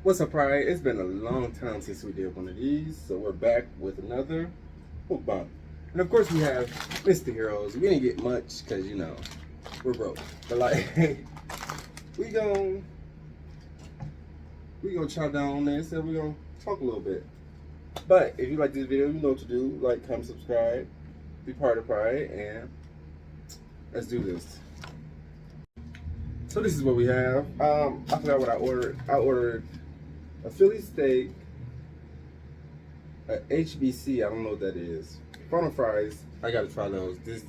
What's up, Pride? It's been a long time since we did one of these, so we're back with another mukbang. And of course, we have Mr. Heroes. We didn't get much because, we're broke. But, we gon' we gonna chop down on this and we're gonna talk a little bit. But if you like this video, you know what to do. Like, comment, subscribe, be part of Pride, and let's do this. So this is what we have. I forgot what I ordered. I ordered a Philly steak, a HBC, I don't know what that is. Funnel fries, I gotta try those. This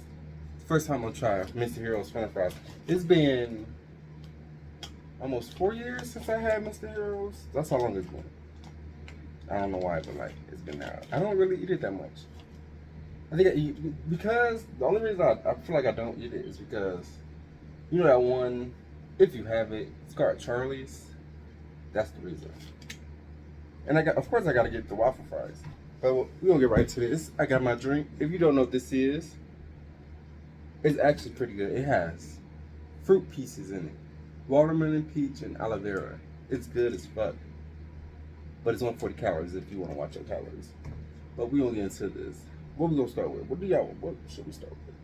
first time I'm trying Mr.Heros funnel fries. It's been almost 4 years since I had Mr.Heros. That's how long it's been. I don't know why, but it's been out. I don't really eat it that much. I think I eat because the only reason I feel like I don't eat it is because you know that one, if you have it, it's called Charlie's. That's the reason. And of course I gotta get the waffle fries. But we're gonna get right to this. I got my drink. If you don't know what this is, it's actually pretty good. It has fruit pieces in it. Watermelon, peach, and aloe vera. It's good as fuck. But it's 140 calories if you wanna watch your calories. But we gonna get into this. What we gonna start with? What should we start with?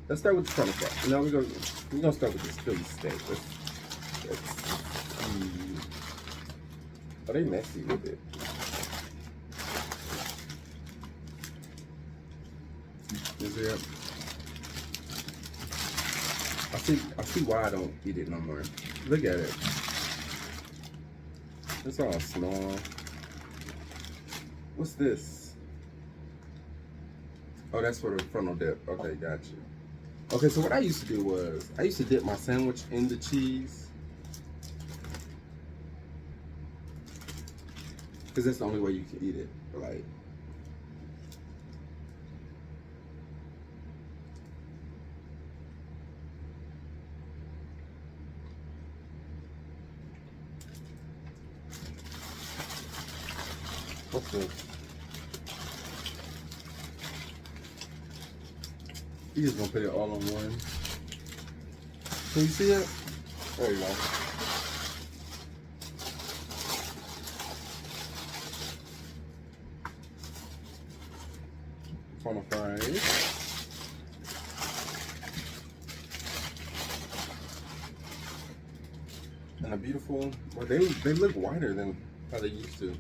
Let's start with the front stuff. Now we're gonna start with this Philly steak. Let's see. Oh, they messy with it. Is it? I see why I don't eat it no more. Look at it. It's all small. What's this? Oh, that's for the frontal dip. Okay, got you. Okay, so what I used to do was I used to dip my sandwich in the cheese. Because that's the only way you can eat it. What's this? You just gonna put it all on one. Can you see it? There you go. Funnel fries. And a beautiful, well, they look whiter than how they used to.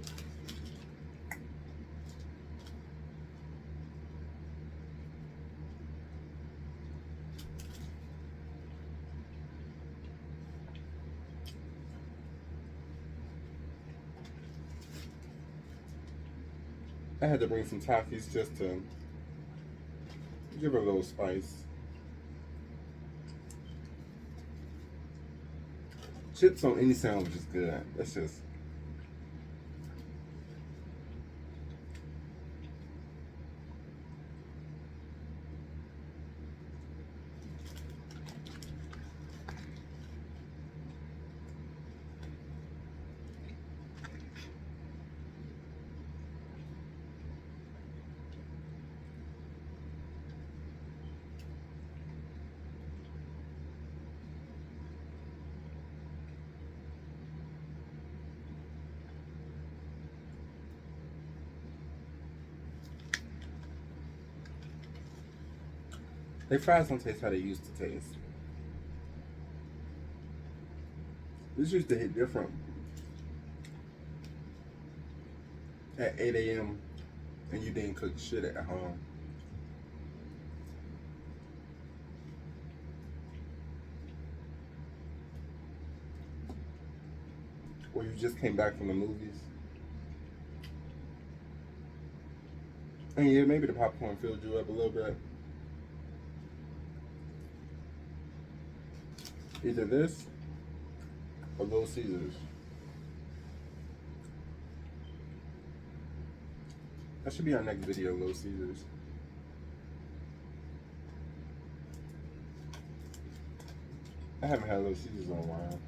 I had to bring some Takis just to give it a little spice. Chips on any sandwich is good. That's just. They fries don't taste how they used to taste. This used to hit different at 8 a.m. and you didn't cook shit at home. Or you just came back from the movies. And yeah, maybe the popcorn filled you up a little bit. Either this or Little Caesars. That should be our next video, Little Caesars. I haven't had Little Caesars in a while.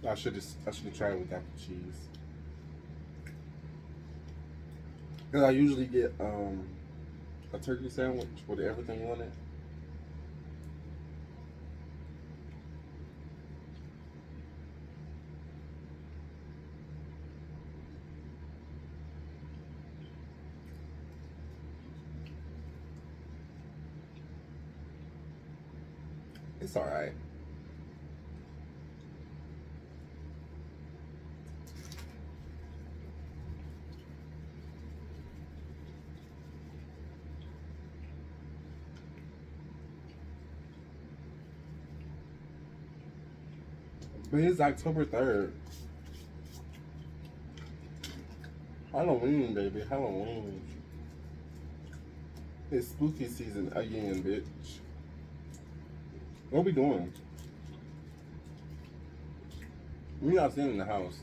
I should have tried it without the cheese. Cause I usually get a turkey sandwich with everything on it. It's all right. But it's October 3rd. Halloween, baby. Halloween. It's spooky season again, bitch. What we doing? We not sitting in the house.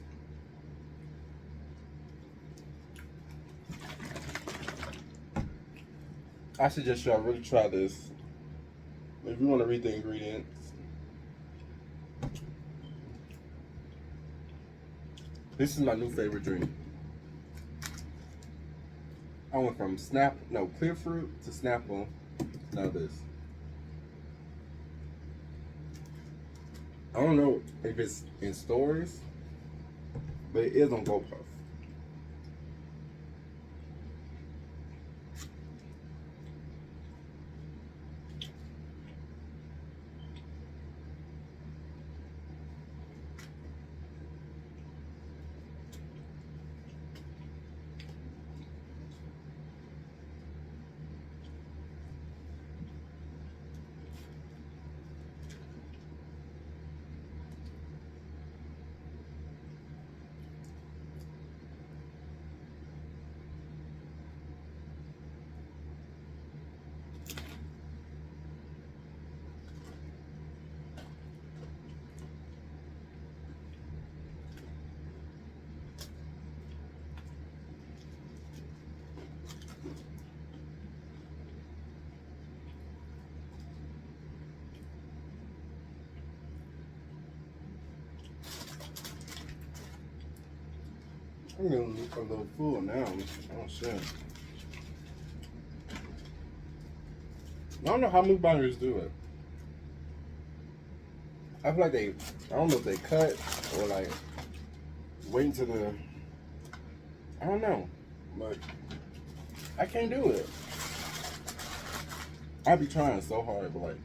I suggest y'all really try this. If you want to read the ingredients. This is my new favorite drink. I went from clear fruit to Snapple. Now this. I don't know if it's in stores, but it is on GoPuff. I'm getting a little full now. Oh shit. I don't know how mukbangers do it. I feel like I don't know if they cut or like wait until I don't know. But I can't do it. I be trying so hard, but like,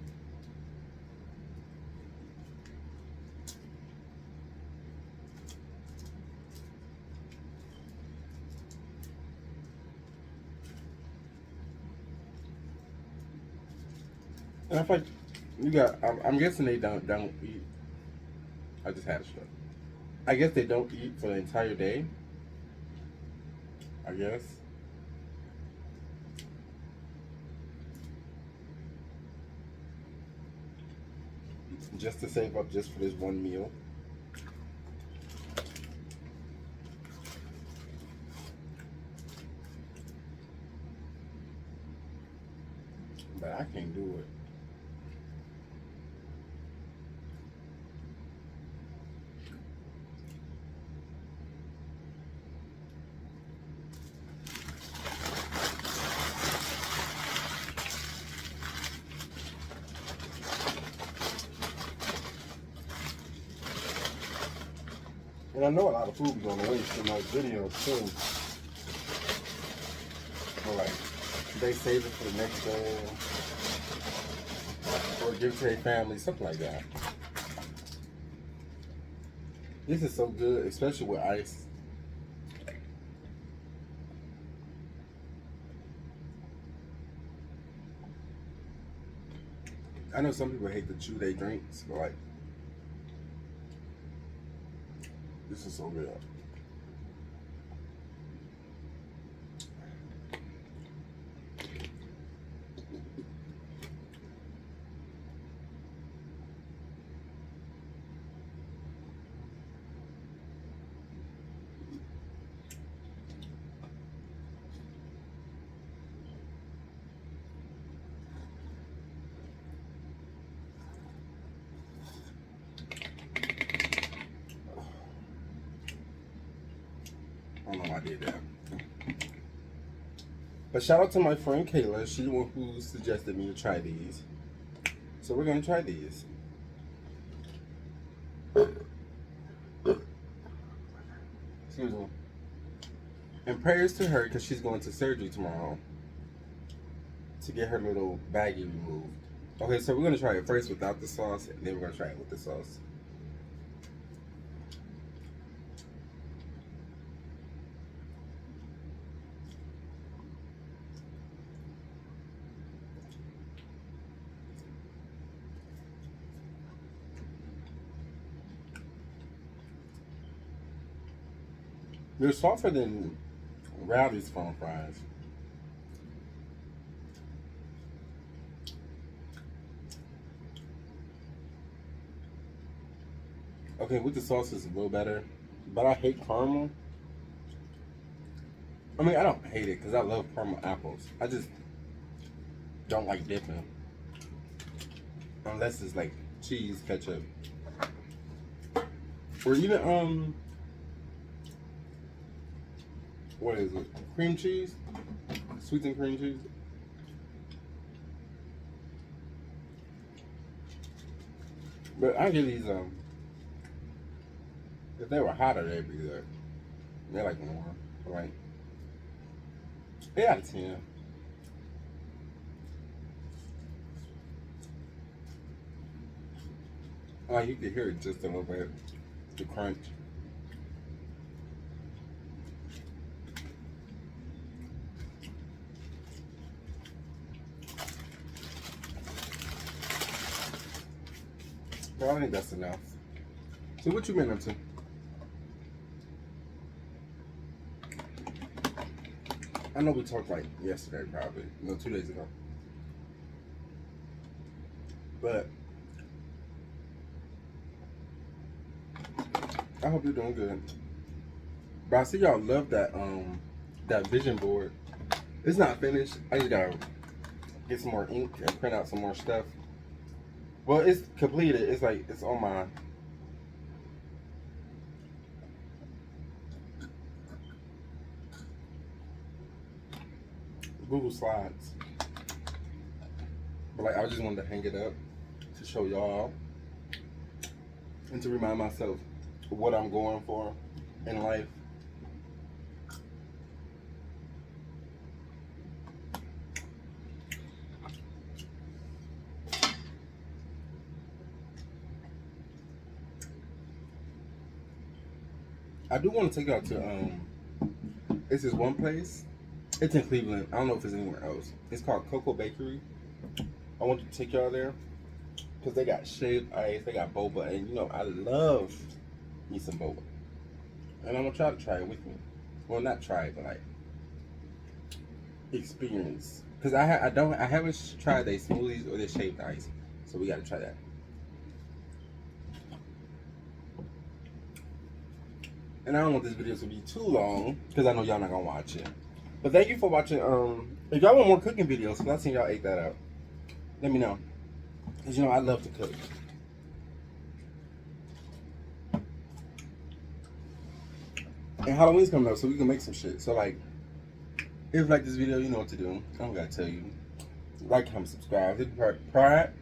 and I feel like I'm guessing they don't eat. I just had a stroke. I guess they don't eat for the entire day. I guess. Just to save up just for this one meal. But I can't do it. And I know a lot of food is going to waste in those videos too. Or like, they save it for the next day. Or give it to their family, something like that. This is so good, especially with ice. I know some people hate to chew their drinks, but like, this is so good. I did that. But shout out to my friend Kayla. She's the one who suggested me to try these. So we're gonna try these. Excuse me. And prayers to her because she's going to surgery tomorrow to get her little baggie removed. Okay, so we're gonna try it first without the sauce, and then we're gonna try it with the sauce. They're softer than Rowdy's french fries. Okay, with the sauce is a little better, but I hate caramel. I mean, I don't hate it because I love caramel apples. I just don't like dipping. Unless it's like cheese, ketchup. Or even, what is it? Cream cheese? Sweetened cream cheese? But I give these, if they were hotter, they'd be good. They're like warm, right? 8 out of 10. Oh, you can hear it just a little bit, the crunch. Well, I think that's enough. So what you been up to? I know we talked like yesterday, probably. No, 2 days ago. But I hope you're doing good. But I see y'all love that that vision board. It's not finished. I just gotta get some more ink and print out some more stuff. Well, it's completed. It's like it's on my Google Slides. But like I just wanted to hang it up to show y'all and to remind myself what I'm going for in life. I do want to take y'all to it's this one place. It's in Cleveland. I don't know if it's anywhere else. It's called Cocoa Bakery. I want to take y'all there because they got shaved ice, they got boba, and you know I love me some boba. And I'm gonna try it with me. Well, not try it, but like experience. Because I haven't tried their smoothies or their shaved ice, so we gotta try that. And I don't want this video to be too long because I know y'all not gonna watch it. But thank you for watching. If y'all want more cooking videos, because I seen y'all ate that up, let me know. Because you know I love to cook. And Halloween's coming up, so we can make some shit. So like, if you like this video, you know what to do. I don't gotta tell you. Like, comment, subscribe. Hit the pride.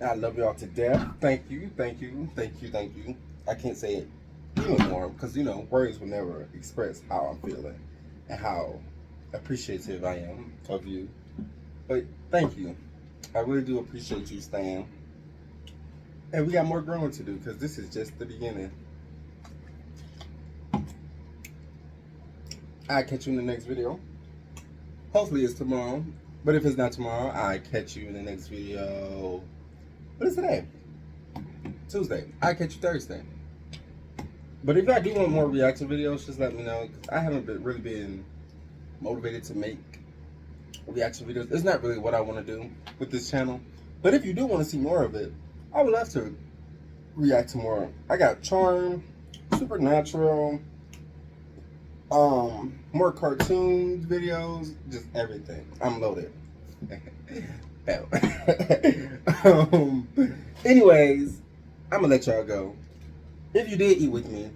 I love y'all to death. Thank you, thank you, thank you, thank you. I can't say it even more because you know words will never express how I'm feeling and how appreciative I am of you. But thank you. I really do appreciate you staying. And we got more growing to do because this is just the beginning. I'll catch you in the next video. Hopefully it's tomorrow. But if it's not tomorrow, I'll catch you in the next video. What is today? Tuesday. I'll catch you Thursday. But if I do want more reaction videos, just let me know. Because I haven't really been motivated to make reaction videos. It's not really what I want to do with this channel. But if you do want to see more of it, I would love to react to more. I got Charm, Supernatural, more cartoons videos, just everything. I'm loaded. Anyways, I'm gonna let y'all go. If you did eat with me,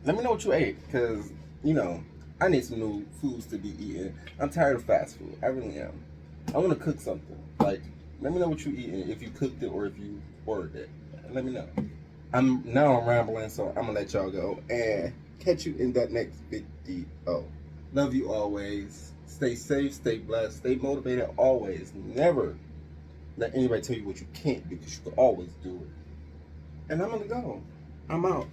let me know what you ate, because you know, I need some new foods to be eating. I'm tired of fast food. I really am. I want to cook something. Like, let me know what you eating. If you cooked it or if you ordered it, let me know. I'm rambling, so I'm gonna let y'all go and catch you in that next video. Love you always. Stay safe, stay blessed, stay motivated always. Never let anybody tell you what you can't do because you can always do it. And I'm gonna go. I'm out.